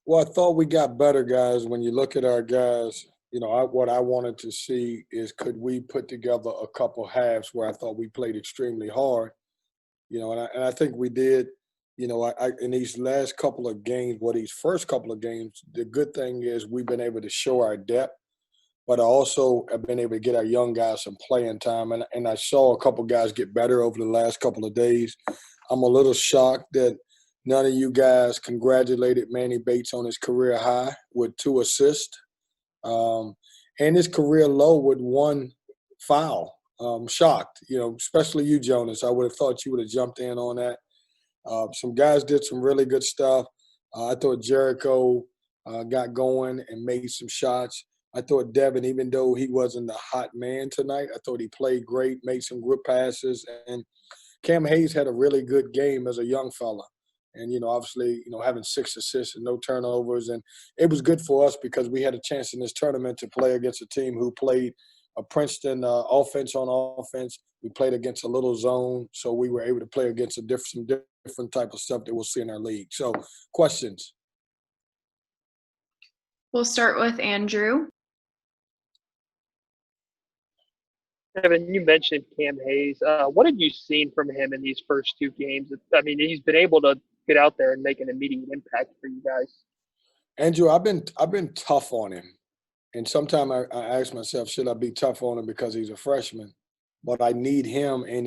Well, I thought we got better, guys. When you look at our guys, what I wanted to see is could we put together a couple halves where I thought we played extremely hard, and I think we did. In these last couple of games, these first couple of games, the good thing is we've been able to show our depth, but I also have been able to get our young guys some playing time. And I saw a couple guys get better over the last couple of days. I'm a little shocked that none of you guys congratulated Manny Bates on his career high with 2 assists, and his career low with 1 foul. Shocked, especially you, Jonas. I would have thought you would have jumped in on that. Some guys did some really good stuff. I thought Jericho got going and made some shots. I thought Devin, even though he wasn't the hot man tonight, I thought he played great, made some good passes. And Cam Hayes had a really good game as a young fella. And, obviously, having 6 assists and no turnovers. And it was good for us because we had a chance in this tournament to play against a team who played a Princeton offense on offense. We played against a little zone, so we were able to play against some different type of stuff that we'll see in our league. So, questions? We'll start with Andrew. Kevin, you mentioned Cam Hayes. What have you seen from him in these first 2 games? I mean, he's been able to get out there and make an immediate impact for you guys. Andrew, I've been tough on him, and sometimes I ask myself, should I be tough on him because he's a freshman? But I need him and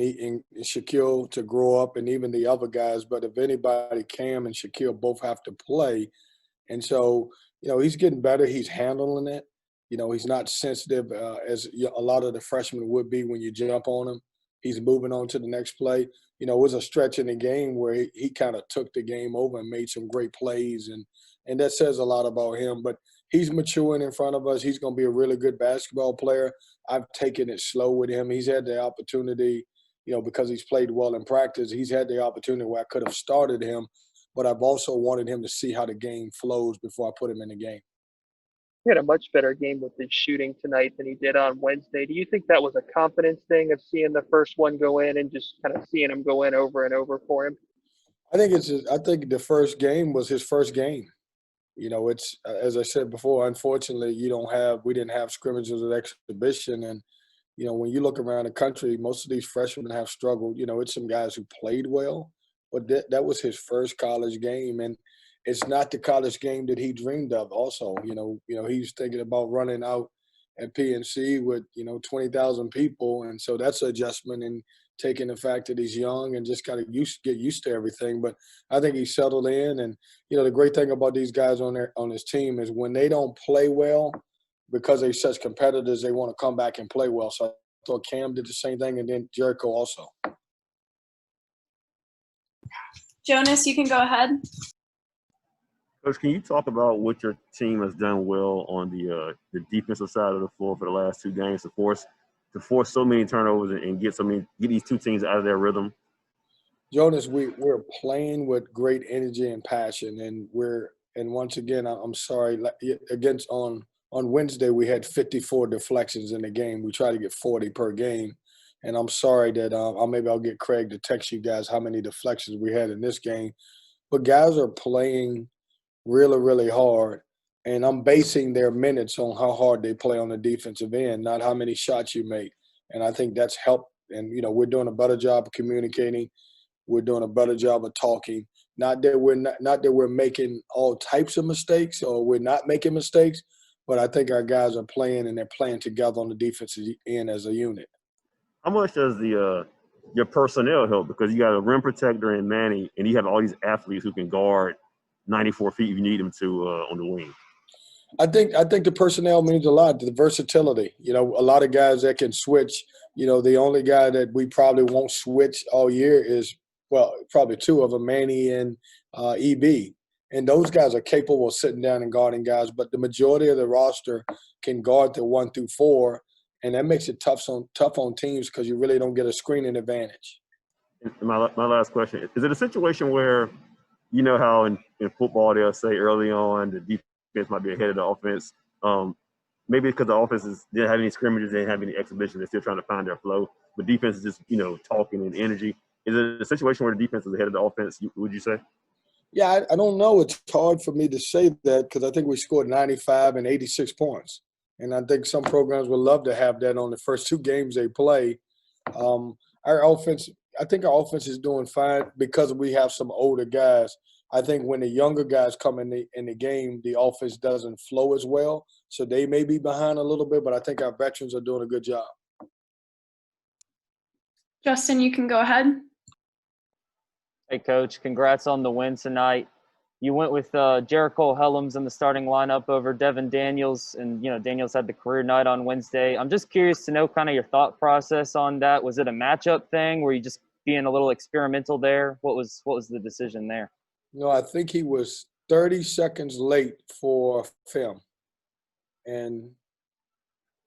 Shaquille to grow up, and even the other guys. But if anybody, Cam and Shaquille both have to play, and so he's getting better. He's handling it. He's not sensitive as a lot of the freshmen would be when you jump on him. He's moving on to the next play. It was a stretch in the game where he kind of took the game over and made some great plays, and that says a lot about him. But he's maturing in front of us. He's going to be a really good basketball player. I've taken it slow with him. He's had the opportunity, because he's played well in practice, he's had the opportunity where I could have started him, but I've also wanted him to see how the game flows before I put him in the game. He had a much better game with his shooting tonight than he did on Wednesday. Do you think that was a confidence thing of seeing the first one go in and just kind of seeing him go in over and over for him? I think the first game was his first game. It's as I said before. Unfortunately, we didn't have scrimmages or exhibition, and when you look around the country, most of these freshmen have struggled. It's some guys who played well, but that was his first college game, and it's not the college game that he dreamed of. Also, he's thinking about running out at PNC with 20,000 people, and so that's an adjustment and taking the fact that he's young and just got to get used to everything. But I think he's settled in, and the great thing about these guys on his team is when they don't play well, because they're such competitors, they want to come back and play well. So I thought Cam did the same thing, and then Jericho also. Jonas, you can go ahead. Coach, can you talk about what your team has done well on the defensive side of the floor for the last 2 games to force so many turnovers and get these 2 teams out of their rhythm? Jonas, we're playing with great energy and passion, and once again, I'm sorry, against on Wednesday we had 54 deflections in the game. We try to get 40 per game, and I'm sorry that maybe I'll get Craig to text you guys how many deflections we had in this game. But guys are playing really, really hard, and I'm basing their minutes on how hard they play on the defensive end, not how many shots you make. And I think that's helped. And we're doing a better job of communicating. We're doing a better job of talking. Not that we're making all types of mistakes or we're not making mistakes, but I think our guys are playing and they're playing together on the defensive end as a unit. How much does your personnel help? Because you got a rim protector in Manny, and you have all these athletes who can guard 94 feet if you need them to on the wing. I think the personnel means a lot. The versatility. A lot of guys that can switch. The only guy that we probably won't switch all year is, well, probably 2 of them, Manny and EB. And those guys are capable of sitting down and guarding guys. But the majority of the roster can guard the 1 through 4, and that makes it tough on teams because you really don't get a screening advantage. My last question, is it a situation where, how in football they'll say early on the defense might be ahead of the offense? Maybe because the offense didn't have any scrimmages, they didn't have any exhibitions, they're still trying to find their flow. But defense is just, talking and energy. Is it a situation where the defense is ahead of the offense, would you say? Yeah, I don't know. It's hard for me to say that because I think we scored 95 and 86 points. And I think some programs would love to have that on the first two games they play. Um, our offense, I think our offense is doing fine because we have some older guys. I think when the younger guys come in the game, the offense doesn't flow as well. So they may be behind a little bit, but I think our veterans are doing a good job. Justin, you can go ahead. Hey, Coach. Congrats on the win tonight. You went with Jericho Helms in the starting lineup over Devin Daniels, and Daniels had the career night on Wednesday. I'm just curious to know kind of your thought process on that. Was it a matchup thing? Were you just being a little experimental there? What was the decision there? No, I think he was 30 seconds late for film, and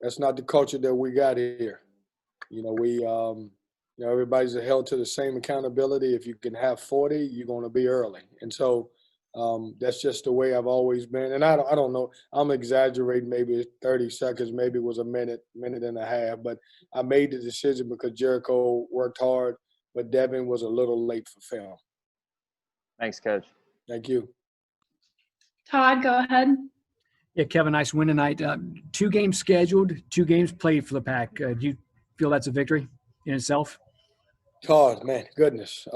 that's not the culture that we got here. Everybody's held to the same accountability. If you can have 40, you're going to be early. And so that's just the way I've always been. And I don't know. I'm exaggerating. Maybe 30 seconds, maybe it was a minute and a half. But I made the decision because Jericho worked hard, but Devin was a little late for film. Thanks, Coach. Thank you. Todd, go ahead. Yeah, Kevin, nice win tonight. 2 games scheduled, 2 games played for the Pack. Do you feel that's a victory in itself? Todd, man, goodness.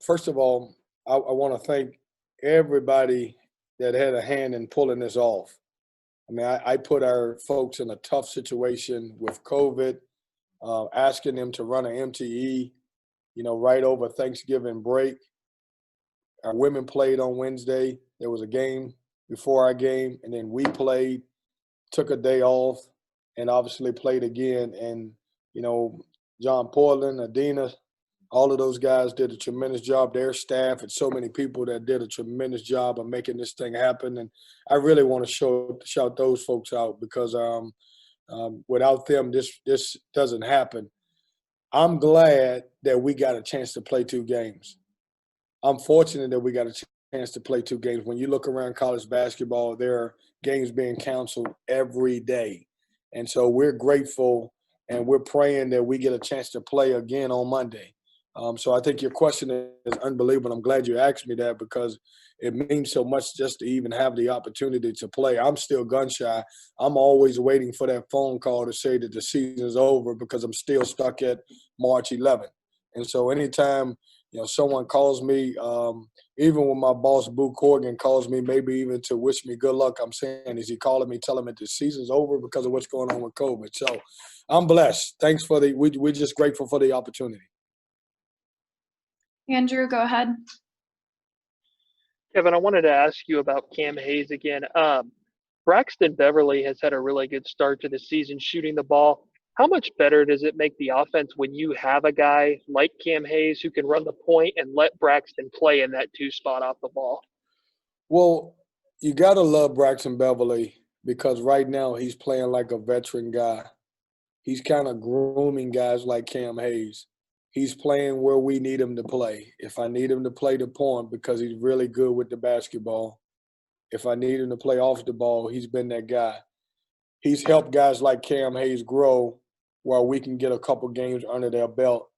First of all, I want to thank everybody that had a hand in pulling this off. I mean, I put our folks in a tough situation with COVID, asking them to run an MTE, right over Thanksgiving break. Our women played on Wednesday. There was a game before our game, and then we played, took a day off, and obviously played again. And, John Portland, Adina, all of those guys did a tremendous job. Their staff and so many people that did a tremendous job of making this thing happen. And I really want to shout those folks out because without them, this doesn't happen. I'm glad that we got a chance to play 2 games. I'm fortunate that we got a chance to play 2 games. When you look around college basketball, there are games being canceled every day. And so we're grateful and we're praying that we get a chance to play again on Monday. So I think your question is unbelievable. I'm glad you asked me that because it means so much just to even have the opportunity to play. I'm still gun shy. I'm always waiting for that phone call to say that the season's over because I'm still stuck at March 11th. And so anytime someone calls me, even when my boss, Boo Corrigan, calls me, maybe even to wish me good luck, I'm saying, is he calling me, telling me the season's over because of what's going on with COVID? So I'm blessed. Thanks we're just grateful for the opportunity. Andrew, go ahead. Kevin, I wanted to ask you about Cam Hayes again. Braxton Beverly has had a really good start to the season shooting the ball. How much better does it make the offense when you have a guy like Cam Hayes who can run the point and let Braxton play in that 2 spot off the ball? Well, you got to love Braxton Beverly because right now he's playing like a veteran guy. He's kind of grooming guys like Cam Hayes. He's playing where we need him to play. If I need him to play the point because he's really good with the basketball, if I need him to play off the ball, he's been that guy. He's helped guys like Cam Hayes grow while we can get a couple games under their belt.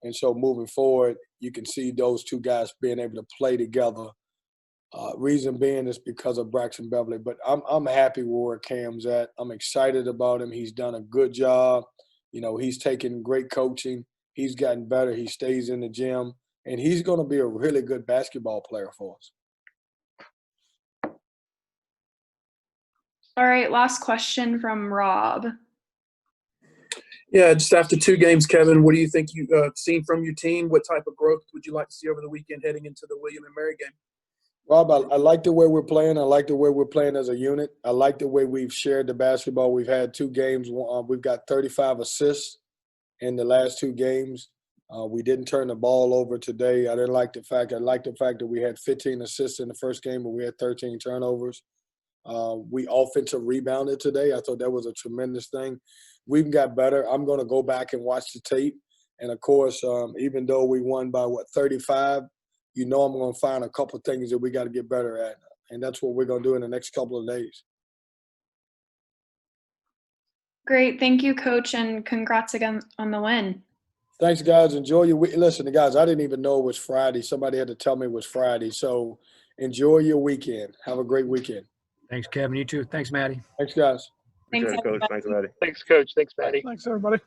And so moving forward, you can see those 2 guys being able to play together. Reason being is because of Braxton Beverly. But I'm happy where Cam's at. I'm excited about him. He's done a good job. He's taken great coaching. He's gotten better. He stays in the gym. And he's going to be a really good basketball player for us. All right, last question from Rob. Yeah, just after 2 games, Kevin, what do you think you've seen from your team? What type of growth would you like to see over the weekend heading into the William and Mary game? Rob, I like the way we're playing. I like the way we're playing as a unit. I like the way we've shared the basketball. We've had 2 games. We've got 35 assists in the last 2 games. We didn't turn the ball over today. I like the fact that we had 15 assists in the first game, but we had 13 turnovers. We offensive rebounded today. I thought that was a tremendous thing. We've got better. I'm going to go back and watch the tape. And, of course, even though we won by, 35, I'm going to find a couple of things that we got to get better at. And that's what we're going to do in the next couple of days. Great. Thank you, Coach, and congrats again on the win. Thanks, guys. Enjoy your week. Listen, guys, I didn't even know it was Friday. Somebody had to tell me it was Friday. So enjoy your weekend. Have a great weekend. Thanks, Kevin. You too. Thanks, Maddie. Thanks, guys. Thanks, Appreciate it, Coach. everybody. Thanks, everybody. Thanks, Coach. Thanks, Maddie. Thanks, everybody.